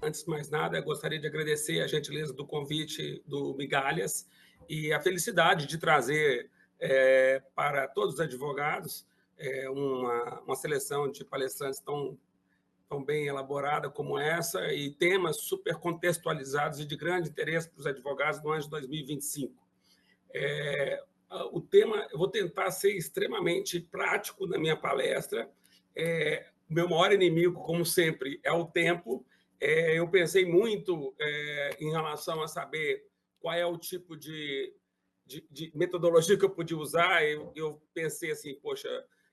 Antes de mais nada, eu gostaria de agradecer a gentileza do convite do Migalhas e a felicidade de trazer para todos os advogados uma seleção de palestrantes tão bem elaborada como essa e temas super contextualizados e de grande interesse para os advogados no ano de 2025. O tema, eu vou tentar ser extremamente prático na minha palestra. O meu maior inimigo, como sempre, é o tempo. Eu pensei muito em relação a saber qual é o tipo de metodologia que eu podia usar. Eu pensei assim, poxa,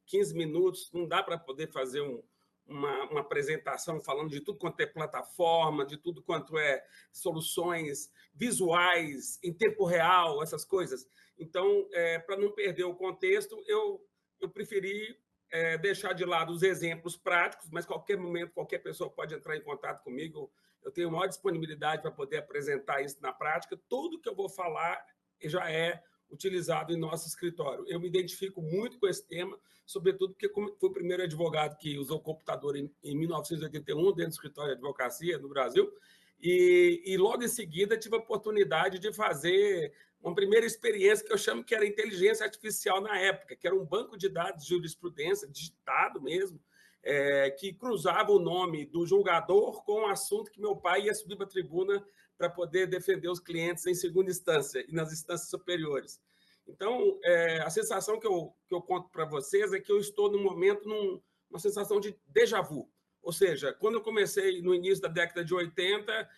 15 minutos, não dá para poder fazer uma apresentação falando de tudo quanto é plataforma, de tudo quanto é soluções visuais, em tempo real, essas coisas. Então, para não perder o contexto, eu preferi deixar de lado os exemplos práticos, mas qualquer momento, qualquer pessoa pode entrar em contato comigo. Eu tenho maior disponibilidade para poder apresentar isso na prática. Tudo que eu vou falar já é utilizado em nosso escritório. Eu me identifico muito com esse tema, sobretudo porque fui o primeiro advogado que usou computador em 1981 dentro do escritório de advocacia no Brasil, e logo em seguida tive a oportunidade de fazer uma primeira experiência que eu chamo que era inteligência artificial na época, que era um banco de dados de jurisprudência, digitado mesmo, que cruzava o nome do julgador com o assunto que meu pai ia subir para a tribuna para poder defender os clientes em segunda instância e nas instâncias superiores. Então, a sensação que eu conto para vocês é que eu estou, no momento, numa sensação de déjà vu. Ou seja, quando eu comecei no início da década de 80,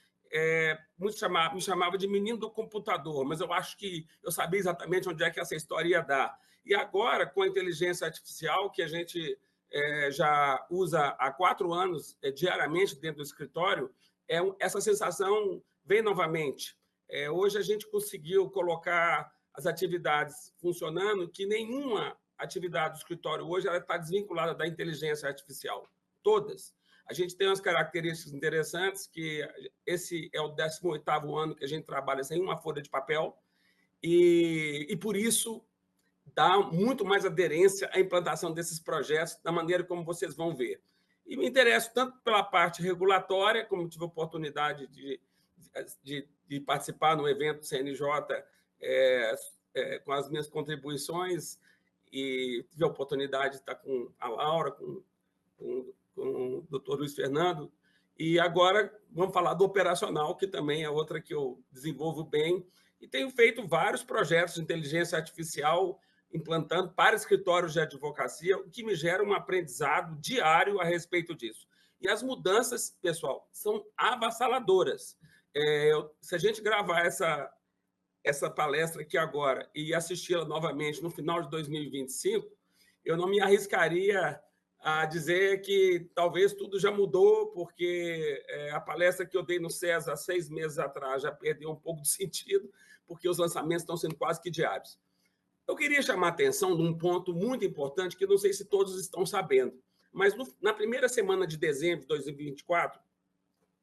muitos me chamavam de menino do computador, mas eu acho que eu sabia exatamente onde é que essa história ia dar. E agora, com a inteligência artificial, que a gente já usa há 4 anos diariamente dentro do escritório, essa sensação vem novamente. Hoje a gente conseguiu colocar as atividades funcionando, que nenhuma atividade do escritório hoje está desvinculada da inteligência artificial. Todas. A gente tem umas características interessantes, que esse é o 18º ano que a gente trabalha sem uma folha de papel, e por isso dá muito mais aderência à implantação desses projetos da maneira como vocês vão ver. E me interesso tanto pela parte regulatória, como tive a oportunidade de participar no evento do CNJ com as minhas contribuições, e tive a oportunidade de estar com a Laura, com o doutor Luiz Fernando, e agora vamos falar do operacional, que também é outra que eu desenvolvo bem, e tenho feito vários projetos de inteligência artificial implantando para escritórios de advocacia, o que me gera um aprendizado diário a respeito disso. E as mudanças, pessoal, são avassaladoras. Se a gente gravar essa palestra aqui agora e assisti-la novamente no final de 2025, eu não me arriscaria a dizer que talvez tudo já mudou, porque a palestra que eu dei no César 6 meses atrás já perdeu um pouco de sentido, porque os lançamentos estão sendo quase que diários. Eu queria chamar a atenção de um ponto muito importante que não sei se todos estão sabendo, mas na primeira semana de dezembro de 2024,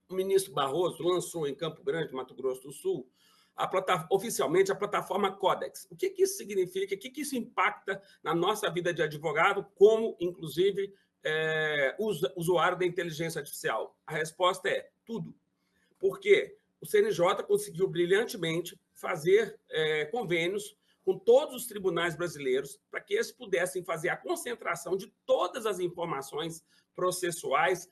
o ministro Barroso lançou em Campo Grande, Mato Grosso do Sul, oficialmente a plataforma Codex. O que isso significa? O que isso impacta na nossa vida de advogado, como, inclusive, usuário da inteligência artificial? A resposta é tudo. Por quê? O CNJ conseguiu brilhantemente fazer convênios com todos os tribunais brasileiros para que eles pudessem fazer a concentração de todas as informações processuais,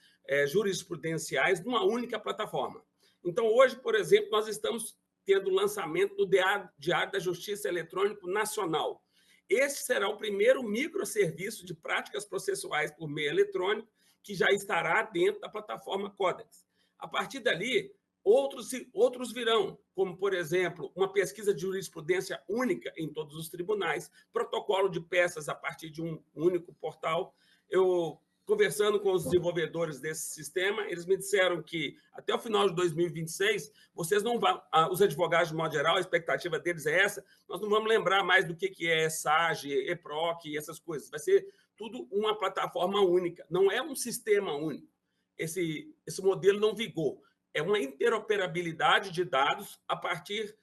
jurisprudenciais, numa única plataforma. Então, hoje, por exemplo, nós estamos tendo o lançamento do Diário da Justiça Eletrônico Nacional. Esse será o primeiro microserviço de práticas processuais por meio eletrônico que já estará dentro da plataforma Codex. A partir dali, outros virão, como, por exemplo, uma pesquisa de jurisprudência única em todos os tribunais, protocolo de peças a partir de um único portal. Eu, conversando com os desenvolvedores desse sistema, eles me disseram que até o final de 2026, vocês não vão, os advogados de modo geral, a expectativa deles é essa, nós não vamos lembrar mais do que é SAGE, EPROC e essas coisas. Vai ser tudo uma plataforma única, não é um sistema único. Esse modelo não vigou. É uma interoperabilidade de dados a partir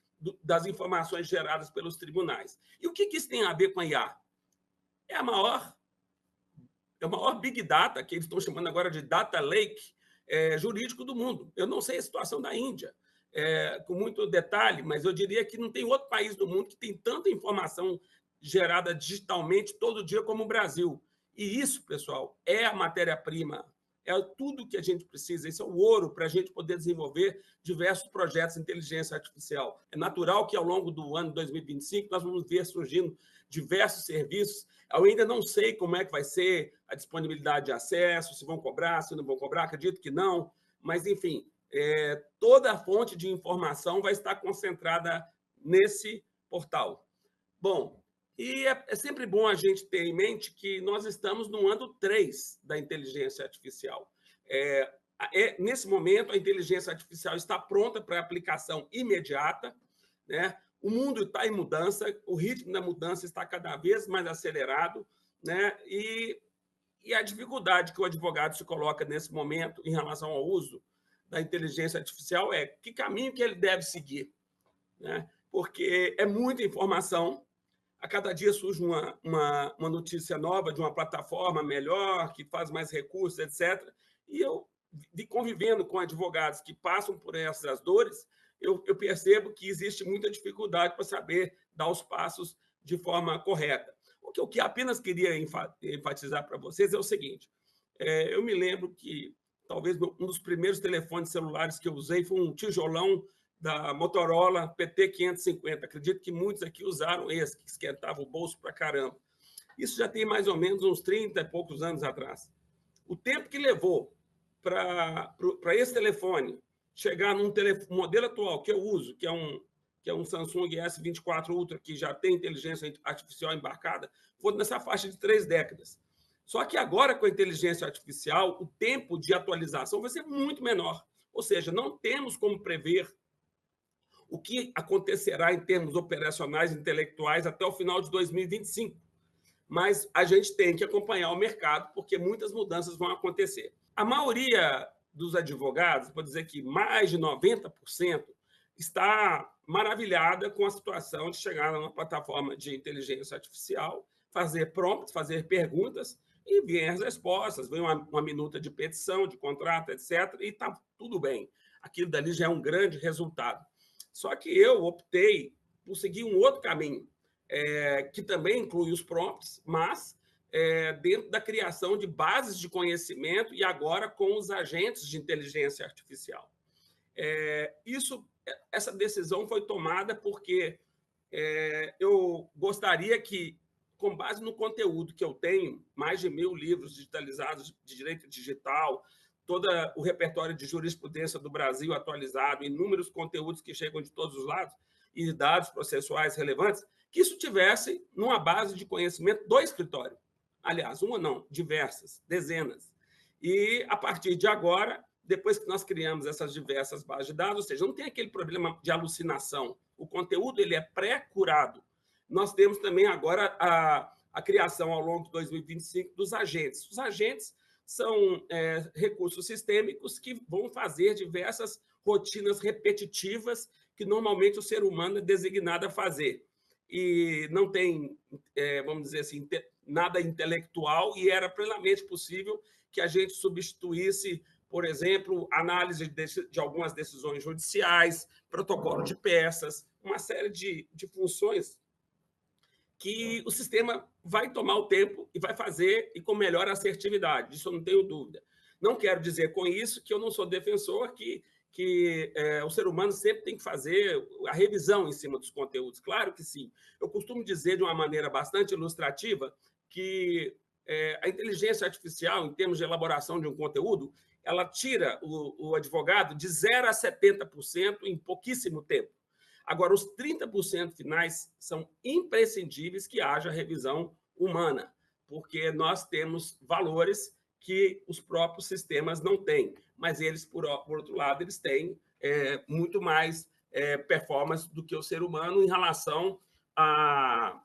das informações geradas pelos tribunais. E o que isso tem a ver com a IA? É o maior Big Data, que eles estão chamando agora de Data Lake, jurídico do mundo. Eu não sei a situação da Índia, com muito detalhe, mas eu diria que não tem outro país do mundo que tem tanta informação gerada digitalmente todo dia como o Brasil. E isso, pessoal, é a matéria-prima, é tudo que a gente precisa, isso é o ouro para a gente poder desenvolver diversos projetos de inteligência artificial. É natural que, ao longo do ano 2025, nós vamos ver surgindo diversos serviços. Eu ainda não sei como é que vai ser a disponibilidade de acesso, se vão cobrar, se não vão cobrar, acredito que não, mas, enfim, toda a fonte de informação vai estar concentrada nesse portal. Bom, e é sempre bom a gente ter em mente que nós estamos no ano 3 da inteligência artificial. Nesse momento, a inteligência artificial está pronta para aplicação imediata, né? O mundo está em mudança, o ritmo da mudança está cada vez mais acelerado, né? E a dificuldade que o advogado se coloca nesse momento em relação ao uso da inteligência artificial é que caminho que ele deve seguir, né? Porque é muita informação, a cada dia surge uma notícia nova de uma plataforma melhor, que faz mais recursos, etc. E eu, convivendo com advogados que passam por essas dores, eu percebo que existe muita dificuldade para saber dar os passos de forma correta. O que eu apenas queria enfatizar para vocês é o seguinte: eu me lembro que talvez um dos primeiros telefones celulares que eu usei foi um tijolão da Motorola PT550. Acredito que muitos aqui usaram esse, que esquentava o bolso para caramba. Isso já tem mais ou menos uns 30 e poucos anos atrás. O tempo que levou para esse telefone chegar num modelo atual que eu uso, que é um Samsung S24 Ultra, que já tem inteligência artificial embarcada, foi nessa faixa de 3 décadas. Só que agora, com a inteligência artificial, o tempo de atualização vai ser muito menor. Ou seja, não temos como prever o que acontecerá em termos operacionais e intelectuais até o final de 2025. Mas a gente tem que acompanhar o mercado, porque muitas mudanças vão acontecer. A maioria dos advogados, pode dizer que mais de 90%, está maravilhada com a situação de chegar numa plataforma de inteligência artificial, fazer prompts, fazer perguntas e vir as respostas, vem uma minuta de petição, de contrato, etc., e está tudo bem. Aquilo dali já é um grande resultado. Só que eu optei por seguir um outro caminho, que também inclui os prompts, mas dentro da criação de bases de conhecimento e agora com os agentes de inteligência artificial. Essa decisão foi tomada porque eu gostaria que, com base no conteúdo que eu tenho, mais de 1.000 livros digitalizados de direito digital, todo o repertório de jurisprudência do Brasil atualizado, inúmeros conteúdos que chegam de todos os lados e dados processuais relevantes, que isso tivesse numa base de conhecimento do escritório. Aliás, uma não, diversas, dezenas. E, a partir de agora, depois que nós criamos essas diversas bases de dados, ou seja, não tem aquele problema de alucinação, o conteúdo ele é pré-curado. Nós temos também agora a criação, ao longo de 2025, dos agentes. Os agentes são recursos sistêmicos que vão fazer diversas rotinas repetitivas que normalmente o ser humano é designado a fazer. E não tem, vamos dizer assim, nada intelectual, e era plenamente possível que a gente substituísse, por exemplo, análise de algumas decisões judiciais, protocolo de peças, uma série de funções que o sistema vai tomar o tempo e vai fazer e com melhor assertividade, disso eu não tenho dúvida. Não quero dizer com isso que eu não sou defensor que o ser humano sempre tem que fazer a revisão em cima dos conteúdos. Claro que sim. Eu costumo dizer de uma maneira bastante ilustrativa que a inteligência artificial, em termos de elaboração de um conteúdo, ela tira o advogado de 0 a 70% em pouquíssimo tempo. Agora, os 30% finais são imprescindíveis que haja revisão humana, porque nós temos valores que os próprios sistemas não têm, mas eles, por outro lado, eles têm muito mais performance do que o ser humano em relação a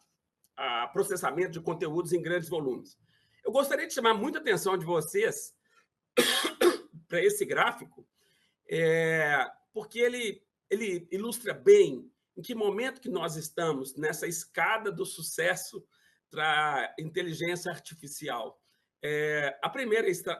processamento de conteúdos em grandes volumes. Eu gostaria de chamar muita atenção de vocês para esse gráfico, porque ele ilustra bem em que momento que nós estamos nessa escada do sucesso para a inteligência artificial.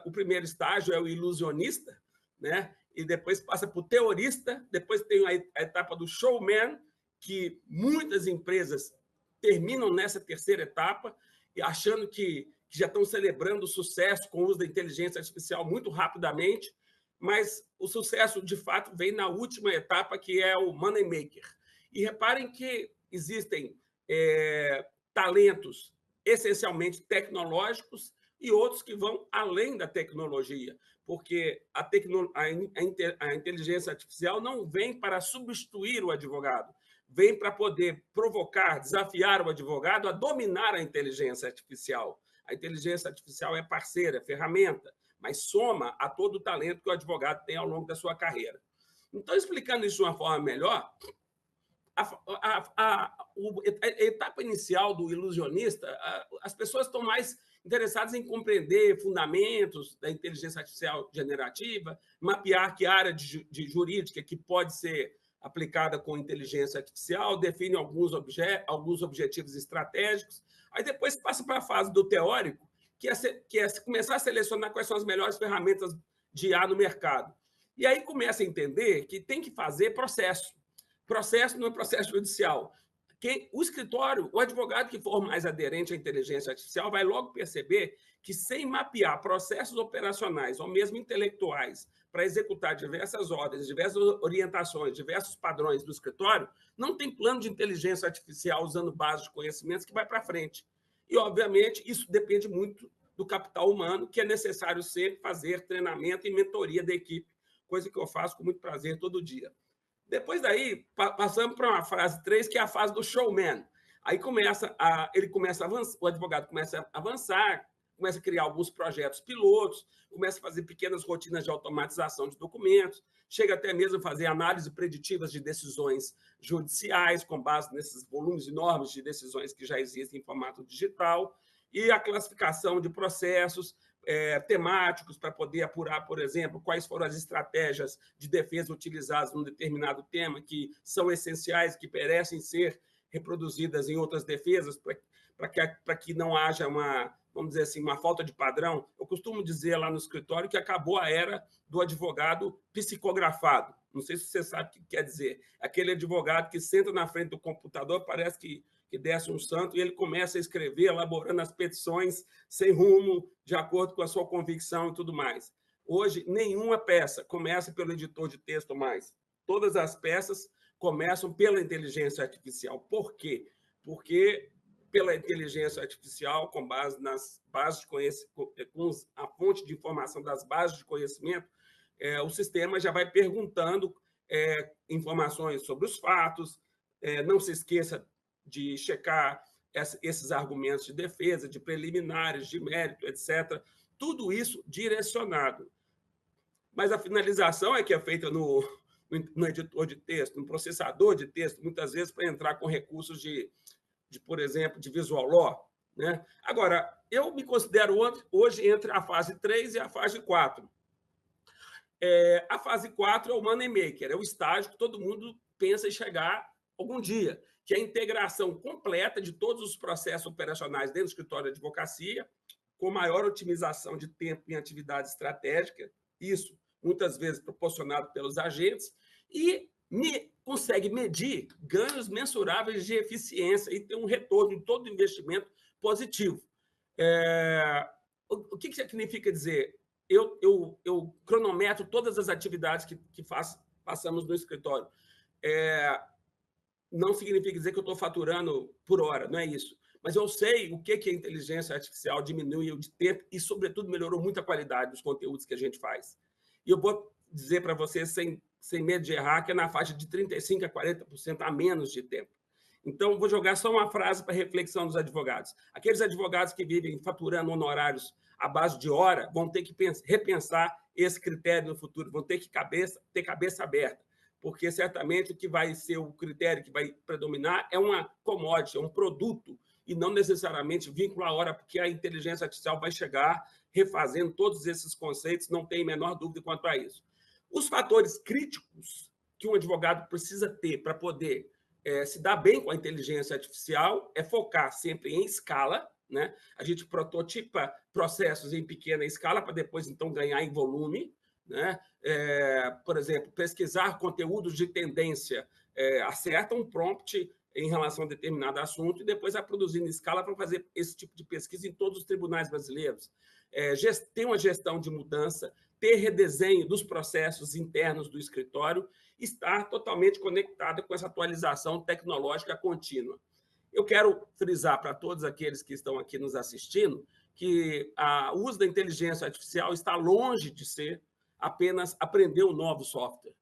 O primeiro estágio é o ilusionista, né? E depois passa para o teorista, depois tem a etapa do showman, que muitas empresas terminam nessa terceira etapa, e achando que já estão celebrando o sucesso com o uso da inteligência artificial muito rapidamente, mas o sucesso, de fato, vem na última etapa, que é o money maker. E reparem que existem talentos essencialmente tecnológicos e outros que vão além da tecnologia, porque a inteligência artificial não vem para substituir o advogado, vem para poder provocar, desafiar o advogado a dominar a inteligência artificial. A inteligência artificial é parceira, é ferramenta, mas soma a todo o talento que o advogado tem ao longo da sua carreira. Então, explicando isso de uma forma melhor, a etapa inicial do ilusionista, as pessoas estão mais interessadas em compreender fundamentos da inteligência artificial generativa, mapear que área de jurídica que pode ser aplicada com inteligência artificial, define alguns objetivos estratégicos, aí depois passa para a fase do teórico, que é começar a selecionar quais são as melhores ferramentas de IA no mercado. E aí começa a entender que tem que fazer processo. Processo não é processo judicial. O escritório, o advogado que for mais aderente à inteligência artificial vai logo perceber que, sem mapear processos operacionais ou mesmo intelectuais para executar diversas ordens, diversas orientações, diversos padrões do escritório, não tem plano de inteligência artificial usando base de conhecimentos que vai para frente. E, obviamente, isso depende muito do capital humano, que é necessário sempre fazer treinamento e mentoria da equipe, coisa que eu faço com muito prazer todo dia. Depois daí, passamos para uma fase 3, que é a fase do showman. Aí o advogado começa a avançar, começa a criar alguns projetos pilotos, começa a fazer pequenas rotinas de automatização de documentos, chega até mesmo a fazer análise preditivas de decisões judiciais, com base nesses volumes enormes de decisões que já existem em formato digital, e a classificação de processos, temáticos para poder apurar, por exemplo, quais foram as estratégias de defesa utilizadas num determinado tema que são essenciais, que merecem ser reproduzidas em outras defesas, para que não haja vamos dizer assim, uma falta de padrão. Eu costumo dizer lá no escritório que acabou a era do advogado psicografado. Não sei se você sabe o que quer dizer. Aquele advogado que senta na frente do computador, parece que desce um santo, e ele começa a escrever, elaborando as petições sem rumo, de acordo com a sua convicção e tudo mais. Hoje, nenhuma peça começa pelo editor de texto mais. Todas as peças começam pela inteligência artificial. Por quê? Porque pela inteligência artificial, com base nas bases de conhecimento, com a fonte de informação das bases de conhecimento, o sistema já vai perguntando informações sobre os fatos. Não se esqueça de checar esses argumentos de defesa, de preliminares, de mérito, etc. Tudo isso direcionado. Mas a finalização é que é feita no editor de texto, no processador de texto, muitas vezes para entrar com recursos por exemplo, de visual law, né? Agora, eu me considero hoje entre a fase 3 e a fase 4. A fase 4 é o money maker, é o estágio que todo mundo pensa em chegar algum dia, que é a integração completa de todos os processos operacionais dentro do escritório de advocacia, com maior otimização de tempo em atividade estratégica, isso muitas vezes proporcionado pelos agentes, e consegue medir ganhos mensuráveis de eficiência e ter um retorno de todo investimento positivo. O que significa dizer? Eu cronometro todas as atividades que passamos no escritório. Não significa dizer que eu estou faturando por hora, não é isso. Mas eu sei o que a inteligência artificial diminuiu de tempo e, sobretudo, melhorou muito a qualidade dos conteúdos que a gente faz. E eu vou dizer para vocês, sem medo de errar, que é na faixa de 35% a 40% a menos de tempo. Então, vou jogar só uma frase para reflexão dos advogados. Aqueles advogados que vivem faturando honorários à base de hora vão ter que repensar esse critério no futuro, vão ter que ter cabeça aberta, porque certamente o que vai ser o critério que vai predominar é uma commodity, é um produto, e não necessariamente vínculo à hora, porque a inteligência artificial vai chegar refazendo todos esses conceitos, não tem a menor dúvida quanto a isso. Os fatores críticos que um advogado precisa ter para poder se dar bem com a inteligência artificial é focar sempre em escala, né? A gente prototipa processos em pequena escala para depois, então, ganhar em volume. né? Por exemplo, pesquisar conteúdos de tendência, acerta um prompt em relação a determinado assunto e depois vai produzindo escala para fazer esse tipo de pesquisa em todos os tribunais brasileiros. Ter uma gestão de mudança, ter redesenho dos processos internos do escritório, estar totalmente conectada com essa atualização tecnológica contínua. Eu quero frisar para todos aqueles que estão aqui nos assistindo que o uso da inteligência artificial está longe de ser apenas aprender um novo software.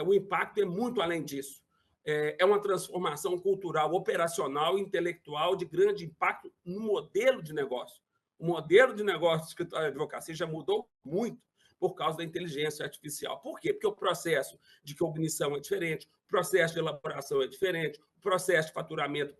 O impacto é muito além disso. É uma transformação cultural, operacional e intelectual de grande impacto no modelo de negócio. O modelo de negócio do escritório de advocacia já mudou muito por causa da inteligência artificial. Por quê? Porque o processo de cognição é diferente, o processo de elaboração é diferente, o processo de faturamento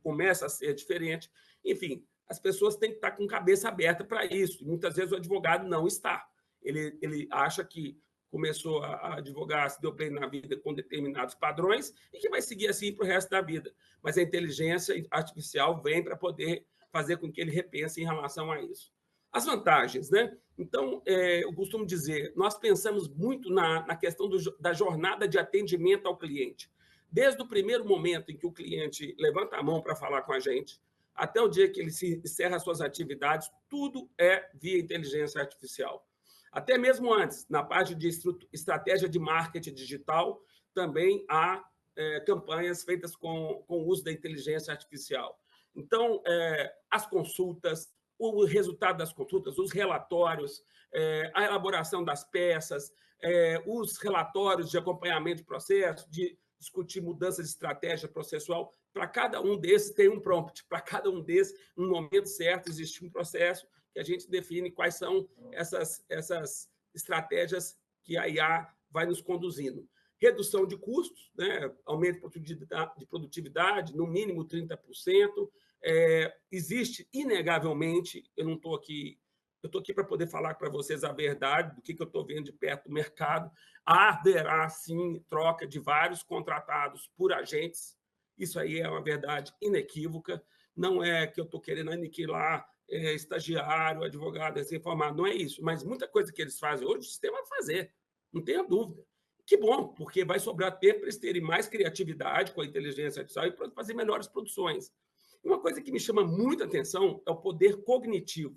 começa a ser diferente. Enfim, as pessoas têm que estar com cabeça aberta para isso. E muitas vezes o advogado não está. Ele acha que começou a advogar, se deu bem na vida com determinados padrões e que vai seguir assim para o resto da vida. Mas a inteligência artificial vem para poder fazer com que ele repense em relação a isso. As vantagens, né? Então, eu costumo dizer, nós pensamos muito na questão da jornada de atendimento ao cliente. Desde o primeiro momento em que o cliente levanta a mão para falar com a gente, até o dia que ele encerra suas atividades, tudo é via inteligência artificial. Até mesmo antes, na parte de estratégia de marketing digital, também há campanhas feitas com o uso da inteligência artificial. Então, as consultas, o resultado das consultas, os relatórios, a elaboração das peças, os relatórios de acompanhamento de processo, de discutir mudança de estratégia processual. Para cada um desses tem um prompt, para cada um desses, no momento certo, existe um processo que a gente define quais são essas estratégias que a IA vai nos conduzindo. Redução de custos, né? Aumento de produtividade, no mínimo 30%. Existe, inegavelmente, eu não estou aqui, eu estou aqui para poder falar para vocês a verdade do que eu estou vendo de perto do mercado. Haverá, sim, troca de vários contratados por agentes. Isso aí é uma verdade inequívoca. Não é que eu estou querendo aniquilar estagiário, advogado, recém-formado, não é isso. Mas muita coisa que eles fazem hoje, o sistema vai fazer, não tenha dúvida. Que bom, porque vai sobrar tempo para eles terem mais criatividade com a inteligência artificial e para fazer melhores produções. Uma coisa que me chama muita atenção é o poder cognitivo,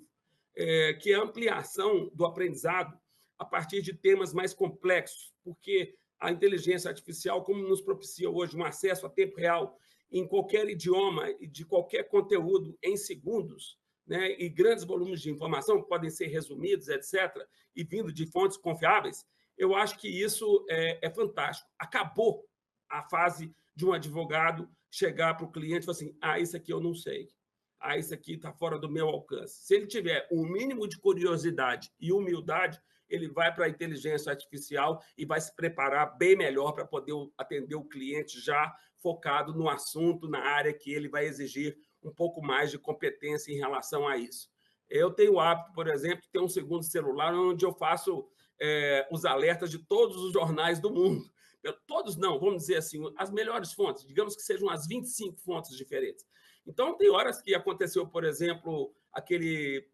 que é a ampliação do aprendizado a partir de temas mais complexos, porque a inteligência artificial, como nos propicia hoje um acesso a tempo real em qualquer idioma e de qualquer conteúdo em segundos, né, e grandes volumes de informação que podem ser resumidos, etc., e vindo de fontes confiáveis, eu acho que isso é fantástico. Acabou a fase de um advogado chegar para o cliente e falar assim, isso aqui eu não sei, isso aqui está fora do meu alcance. Se ele tiver um mínimo de curiosidade e humildade, ele vai para a inteligência artificial e vai se preparar bem melhor para poder atender o cliente já focado no assunto, na área que ele vai exigir um pouco mais de competência em relação a isso. Eu tenho o hábito, por exemplo, de ter um segundo celular onde eu faço os alertas de todos os jornais do mundo. Todos não, vamos dizer assim, as melhores fontes, digamos que sejam as 25 fontes diferentes. Então, tem horas que aconteceu, por exemplo, aquele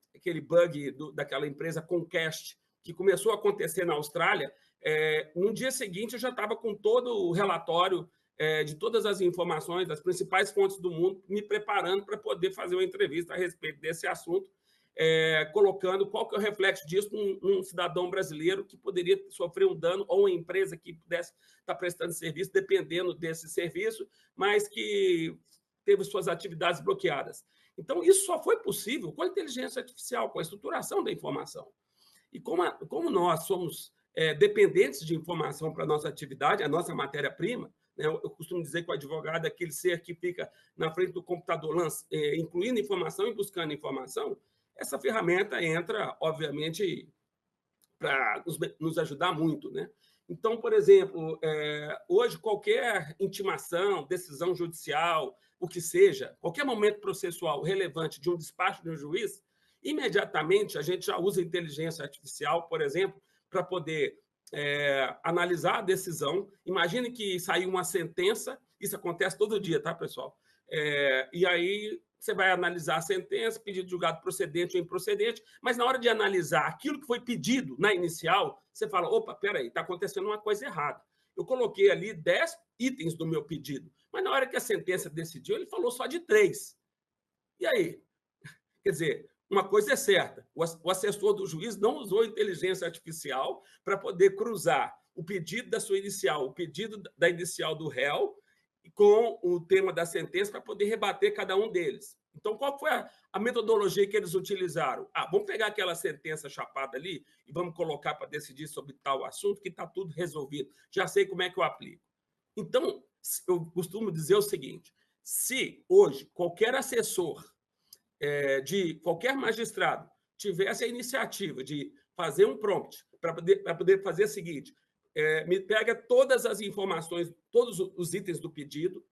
bug daquela empresa Comcast, que começou a acontecer na Austrália. No dia seguinte, eu já estava com todo o relatório de todas as informações das principais fontes do mundo, me preparando para poder fazer uma entrevista a respeito desse assunto, colocando qual que é o reflexo disso num cidadão brasileiro que poderia sofrer um dano ou uma empresa que pudesse estar prestando serviço, dependendo desse serviço, mas que teve suas atividades bloqueadas. Então, isso só foi possível com a inteligência artificial, com a estruturação da informação. E como nós somos dependentes de informação para a nossa atividade, a nossa matéria-prima, né? Eu costumo dizer que o advogado é aquele ser que fica na frente do computador, incluindo informação e buscando informação. Essa ferramenta entra, obviamente, para nos ajudar muito, né? Então, por exemplo, hoje qualquer intimação, decisão judicial, o que seja, qualquer momento processual relevante de um despacho de um juiz, imediatamente a gente já usa inteligência artificial, por exemplo, para poder analisar a decisão. Imagine que saiu uma sentença, isso acontece todo dia, tá, pessoal? E aí você vai analisar a sentença, pedido de julgado procedente ou improcedente, mas na hora de analisar aquilo que foi pedido na inicial, você fala, opa, peraí, está acontecendo uma coisa errada. Eu coloquei ali 10 itens do meu pedido, mas na hora que a sentença decidiu, ele falou só de 3. E aí? Quer dizer, uma coisa é certa, o assessor do juiz não usou inteligência artificial para poder cruzar o pedido da sua inicial, o pedido da inicial do réu, com o tema da sentença para poder rebater cada um deles. Então, qual foi a metodologia que eles utilizaram? Vamos pegar aquela sentença chapada ali e vamos colocar para decidir sobre tal assunto, que está tudo resolvido. Já sei como é que eu aplico. Então, eu costumo dizer o seguinte, se hoje qualquer assessor de qualquer magistrado tivesse a iniciativa de fazer um prompt para poder fazer o seguinte, me pega todas as informações, todos os itens do pedido,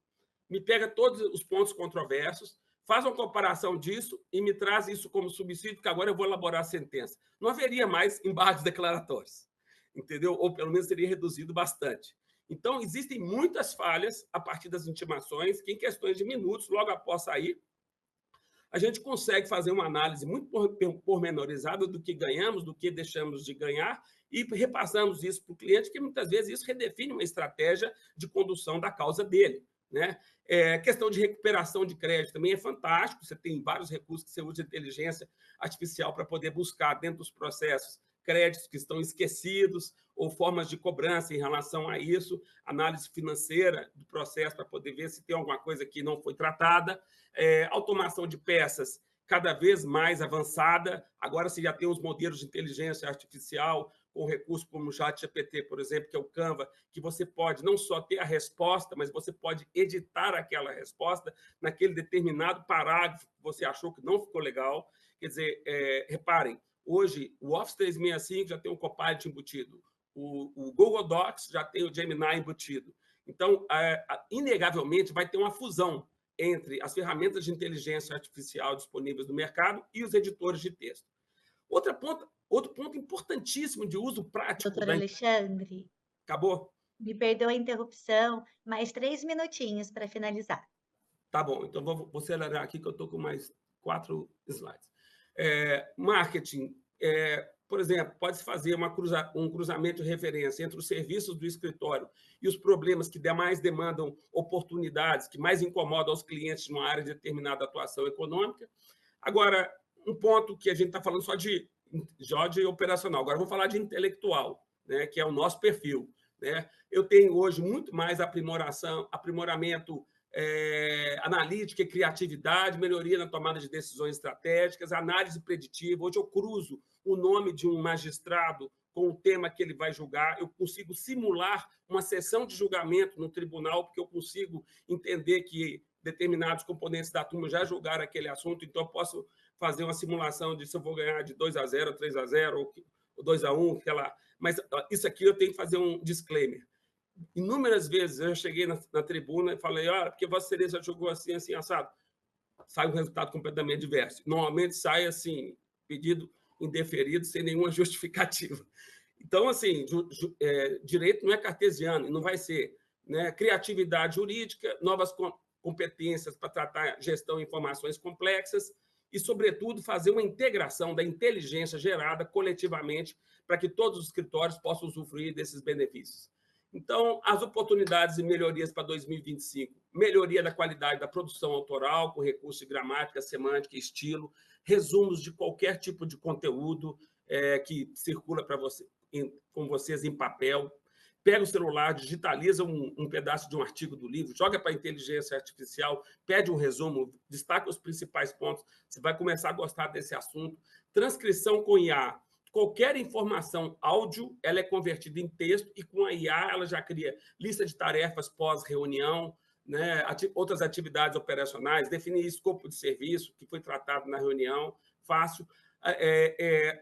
me pega todos os pontos controversos, faz uma comparação disso e me traz isso como subsídio, porque agora eu vou elaborar a sentença. Não haveria mais embargos declaratórios, entendeu? Ou pelo menos seria reduzido bastante. Então, existem muitas falhas a partir das intimações, que em questões de minutos, logo após sair, a gente consegue fazer uma análise muito pormenorizada do que ganhamos, do que deixamos de ganhar, e repassamos isso para o cliente, que muitas vezes isso redefine uma estratégia de condução da causa dele. Né? Questão de recuperação de crédito também é fantástico, você tem vários recursos que você usa inteligência artificial para poder buscar dentro dos processos créditos que estão esquecidos ou formas de cobrança em relação a isso, análise financeira do processo para poder ver se tem alguma coisa que não foi tratada, automação de peças cada vez mais avançada. Agora você já tem os modelos de inteligência artificial com recursos como o ChatGPT, por exemplo, que é o Canva, que você pode não só ter a resposta, mas você pode editar aquela resposta naquele determinado parágrafo que você achou que não ficou legal. Quer dizer, reparem, hoje o Office 365 já tem o Copilot embutido, o Google Docs já tem o Gemini embutido. Então, inegavelmente, vai ter uma fusão entre as ferramentas de inteligência artificial disponíveis no mercado e os editores de texto. Outro ponto importantíssimo de uso prático Doutor da... Alexandre, Acabou? me perdoa a interrupção, mais 3 minutinhos para finalizar. Tá bom, então vou acelerar aqui que eu estou com mais 4 slides. Marketing, por exemplo, pode-se fazer um cruzamento de referência entre os serviços do escritório e os problemas que mais demandam oportunidades, que mais incomodam os clientes numa área de determinada atuação econômica. Agora, um ponto que a gente está falando só de operacional, agora vou falar de intelectual, né, que é o nosso perfil. Né? Eu tenho hoje muito mais aprimoramento analítica e criatividade, melhoria na tomada de decisões estratégicas, análise preditiva. Hoje eu cruzo o nome de um magistrado com o tema que ele vai julgar, eu consigo simular uma sessão de julgamento no tribunal, porque eu consigo entender que determinados componentes da turma já julgaram aquele assunto, então eu posso fazer uma simulação de se eu vou ganhar de 2-0, 3-0 ou 2-1, mas isso aqui eu tenho que fazer um disclaimer. Inúmeras vezes eu cheguei na tribuna e falei, porque Vossa Excelência jogou assim, assim, assado. Sai um resultado completamente diverso. Normalmente sai assim, pedido indeferido, sem nenhuma justificativa. Então, assim, direito não é cartesiano, não vai ser. Né? Criatividade jurídica, novas competências para tratar gestão de informações complexas e, sobretudo, fazer uma integração da inteligência gerada coletivamente para que todos os escritórios possam usufruir desses benefícios. Então, as oportunidades e melhorias para 2025, melhoria da qualidade da produção autoral, com recurso de gramática, semântica, estilo, resumos de qualquer tipo de conteúdo que circula para você, com vocês em papel. Pega o celular, digitaliza um pedaço de um artigo do livro, joga para a inteligência artificial, pede um resumo, destaca os principais pontos, você vai começar a gostar desse assunto. Transcrição com IA. Qualquer informação áudio, ela é convertida em texto e com a IA ela já cria lista de tarefas pós-reunião, né, outras atividades operacionais, definir escopo de serviço que foi tratado na reunião, fácil.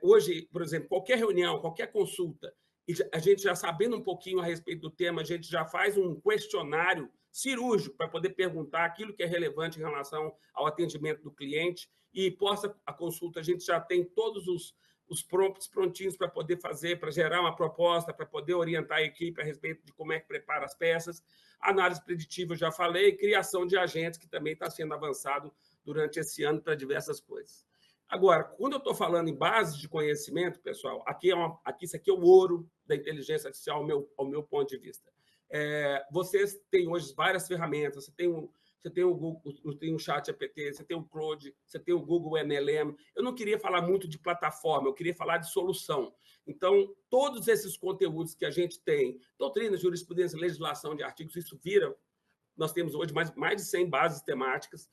Hoje, por exemplo, qualquer reunião, qualquer consulta, a gente já sabendo um pouquinho a respeito do tema, a gente já faz um questionário cirúrgico para poder perguntar aquilo que é relevante em relação ao atendimento do cliente e pós a consulta a gente já tem todos os prompts prontinhos para poder fazer, para gerar uma proposta, para poder orientar a equipe a respeito de como é que prepara as peças. Análise preditiva, eu já falei, criação de agentes, que também está sendo avançado durante esse ano para diversas coisas. Agora, quando eu estou falando em base de conhecimento, pessoal, isso aqui é o ouro da inteligência artificial, ao meu ponto de vista. Vocês têm hoje várias ferramentas, você tem o Google, tem o ChatGPT, você tem o Claude, você tem o Google NLM. Eu não queria falar muito de plataforma, eu queria falar de solução. Então, todos esses conteúdos que a gente tem, doutrina, jurisprudência, legislação de artigos, isso vira. Nós temos hoje mais de 100 bases temáticas,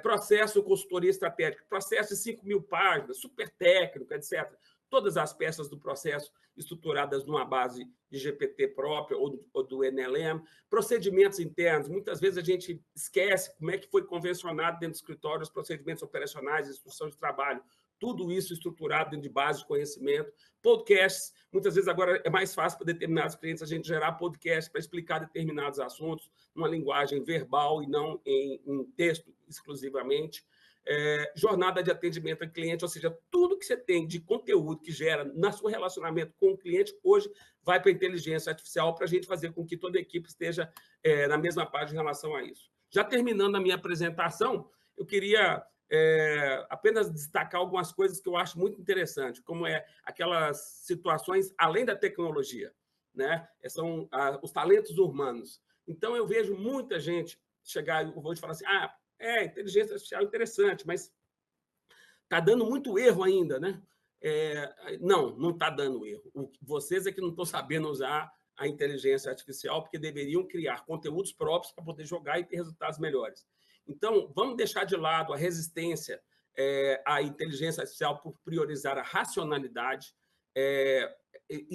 processo, consultoria estratégica, processo de 5.000 páginas, super técnico, etc. Todas as peças do processo estruturadas numa base de GPT própria ou do NLM, procedimentos internos. Muitas vezes a gente esquece como é que foi convencionado dentro do escritório os procedimentos operacionais, instrução de trabalho, tudo isso estruturado dentro de base de conhecimento. Podcasts, muitas vezes agora é mais fácil para determinados clientes a gente gerar podcast para explicar determinados assuntos, numa linguagem verbal e não em texto exclusivamente. Jornada de atendimento ao cliente, ou seja, tudo que você tem de conteúdo que gera no seu relacionamento com o cliente, hoje vai para a inteligência artificial para a gente fazer com que toda a equipe esteja na mesma página em relação a isso. Já terminando a minha apresentação, eu queria apenas destacar algumas coisas que eu acho muito interessante, como aquelas situações além da tecnologia, né? São os talentos humanos. Então, eu vejo muita gente chegar e vou te falar assim, inteligência artificial é interessante, mas está dando muito erro ainda, né? Não está dando erro. Vocês é que não estão sabendo usar a inteligência artificial, porque deveriam criar conteúdos próprios para poder jogar e ter resultados melhores. Então, vamos deixar de lado a resistência à inteligência artificial por priorizar a racionalidade,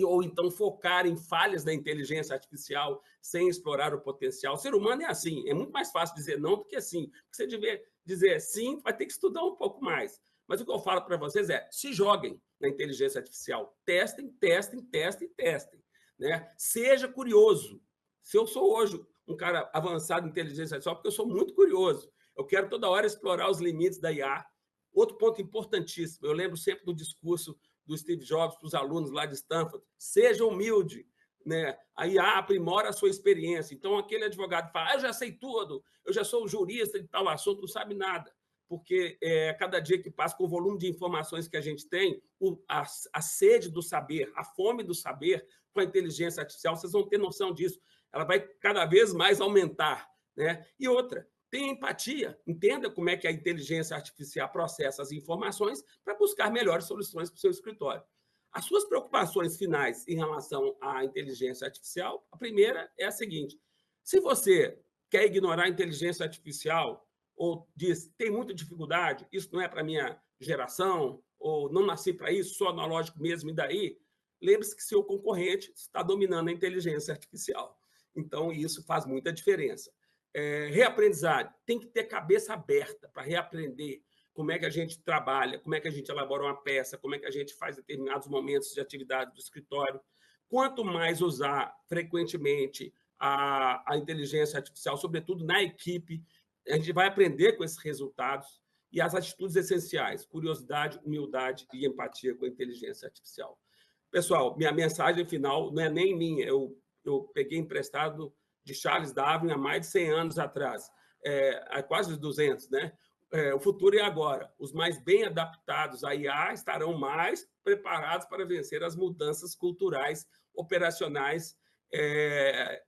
ou então focar em falhas da inteligência artificial sem explorar o potencial. O ser humano é assim, é muito mais fácil dizer não do que sim. Você deve dizer sim, vai ter que estudar um pouco mais. Mas o que eu falo para vocês se joguem na inteligência artificial. Testem, testem, testem, testem. Né? Seja curioso. Se eu sou hoje um cara avançado em inteligência artificial, porque eu sou muito curioso. Eu quero toda hora explorar os limites da IA. Outro ponto importantíssimo, eu lembro sempre do discurso do Steve Jobs para os alunos lá de Stanford, seja humilde, né? A IA aprimora a sua experiência. Então, aquele advogado fala, eu já sei tudo, eu já sou jurista de tal assunto, não sabe nada, porque cada dia que passa, com o volume de informações que a gente tem, a sede do saber, a fome do saber, com a inteligência artificial, vocês vão ter noção disso, ela vai cada vez mais aumentar, né? E outra, tenha empatia, entenda como é que a inteligência artificial processa as informações para buscar melhores soluções para o seu escritório. As suas preocupações finais em relação à inteligência artificial, a primeira é a seguinte, se você quer ignorar a inteligência artificial ou diz, tem muita dificuldade, isso não é para a minha geração, ou não nasci para isso, sou analógico mesmo, e daí, lembre-se que seu concorrente está dominando a inteligência artificial. Então, isso faz muita diferença. Reaprendizagem, tem que ter cabeça aberta para reaprender como é que a gente trabalha, como é que a gente elabora uma peça, como é que a gente faz determinados momentos de atividade do escritório. Quanto mais usar frequentemente a inteligência artificial, sobretudo na equipe, a gente vai aprender com esses resultados e as atitudes essenciais, curiosidade, humildade e empatia com a inteligência artificial. Pessoal, minha mensagem final não é nem minha, eu peguei emprestado de Charles Darwin há mais de 100 anos atrás, há quase 200, né? O futuro é agora. Os mais bem adaptados à IA estarão mais preparados para vencer as mudanças culturais, operacionais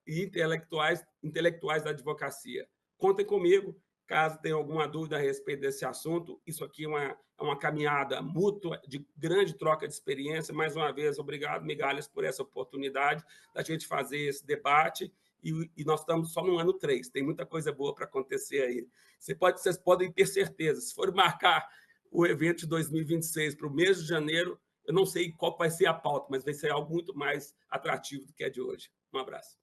e intelectuais da advocacia. Contem comigo, caso tenha alguma dúvida a respeito desse assunto. Isso aqui é uma caminhada mútua, de grande troca de experiência. Mais uma vez, obrigado, Migalhas, por essa oportunidade da gente fazer esse debate. E nós estamos só no ano 3, tem muita coisa boa para acontecer aí. Vocês podem ter certeza, se for marcar o evento de 2026 para o mês de janeiro, eu não sei qual vai ser a pauta, mas vai ser algo muito mais atrativo do que é de hoje. Um abraço.